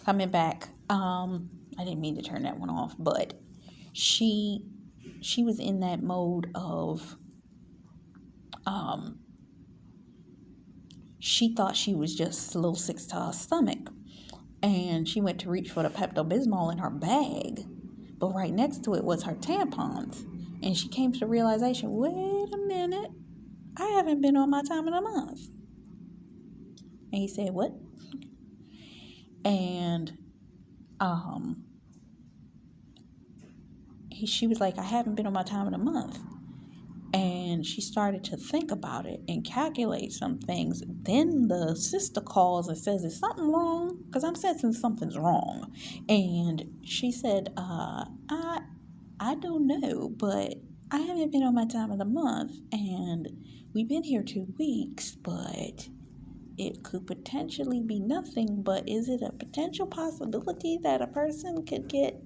coming back. I didn't mean to turn that one off, but she was in that mode of she thought she was just a little sick to her stomach, and she went to reach for the Pepto-Bismol in her bag, but right next to it was her tampons, and she came to the realization, wait a minute, I haven't been on my time in a month. And he said, what? And she was like, I haven't been on my time in a month. And she started to think about it and calculate some things. Then the sister calls and says, is something wrong? Because I'm sensing something's wrong. And she said, I don't know, but I haven't been on my time of the month. And we've been here 2 weeks, but it could potentially be nothing. But is it a potential possibility that a person could get,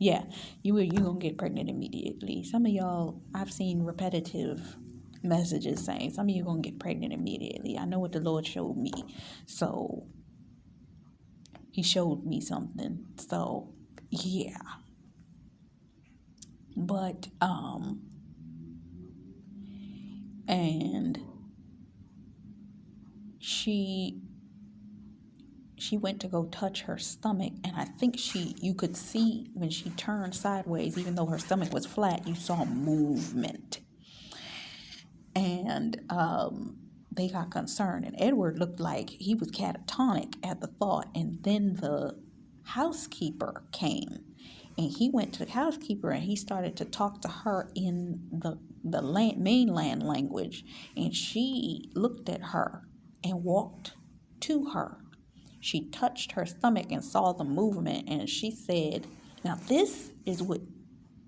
Yeah, you gonna get pregnant immediately. Some of y'all, I've seen repetitive messages saying some of you gonna get pregnant immediately. I know what the Lord showed me, so He showed me something. So yeah, but and she went to go touch her stomach, and I think you could see when she turned sideways, even though her stomach was flat, you saw movement. And they got concerned, and Edward looked like he was catatonic at the thought. And then the housekeeper came, and he went to the housekeeper and he started to talk to her in the mainland language, and she looked at her and walked to her. She touched her stomach and saw the movement, and she said, now this is what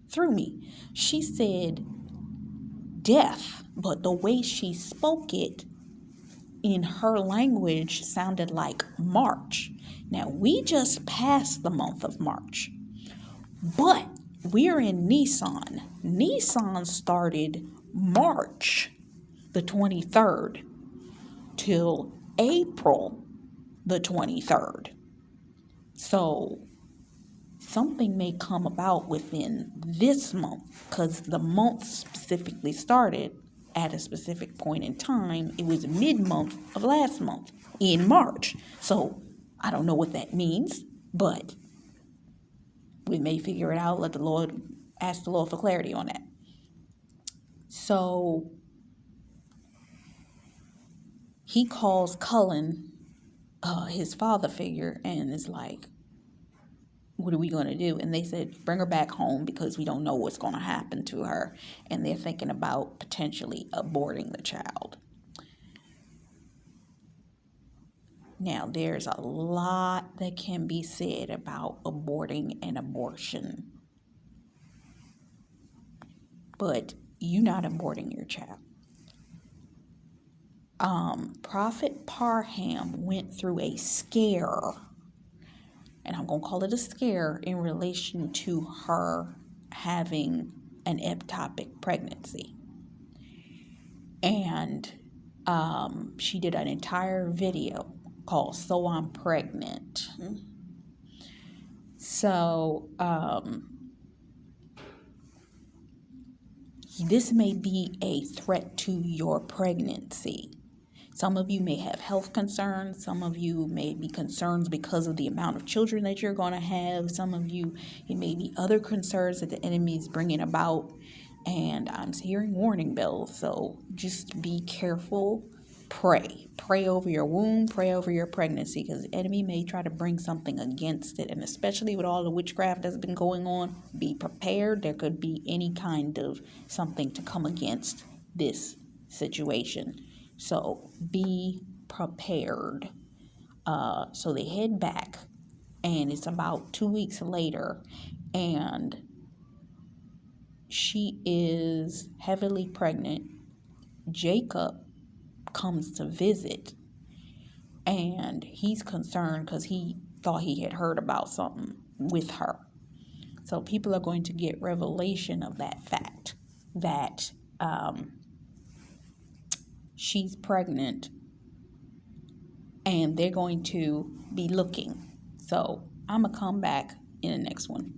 threw me. She said death, but the way she spoke it in her language sounded like March. Now, we just passed the month of March, but we're in Nisan. Nisan started March the 23rd till April the 23rd. So something may come about within this month, because the month specifically started at a specific point in time. It was mid-month of last month in March. So I don't know what that means, but we may figure it out. Ask the Lord for clarity on that. So he calls Cullen, his father figure, and is like, what are we going to do? And they said, bring her back home because we don't know what's going to happen to her. And they're thinking about potentially aborting the child. Now, there's a lot that can be said about aborting an abortion. But you're not aborting your child. Prophet Parham went through a scare, and I'm going to call it a scare, in relation to her having an ectopic pregnancy. And she did an entire video called So I'm Pregnant. So this may be a threat to your pregnancy. Some of you may have health concerns. Some of you may be concerned because of the amount of children that you're going to have. Some of you, it may be other concerns that the enemy is bringing about. And I'm hearing warning bells. So just be careful. Pray. Pray over your womb. Pray over your pregnancy, because the enemy may try to bring something against it. And especially with all the witchcraft that's been going on, be prepared. There could be any kind of something to come against this situation. So be prepared. So they head back, and it's about 2 weeks later, and she is heavily pregnant. Jacob comes to visit, and he's concerned because he thought he had heard about something with her. So people are going to get revelation of that fact, that she's pregnant and they're going to be looking. So I'm going to come back in the next one.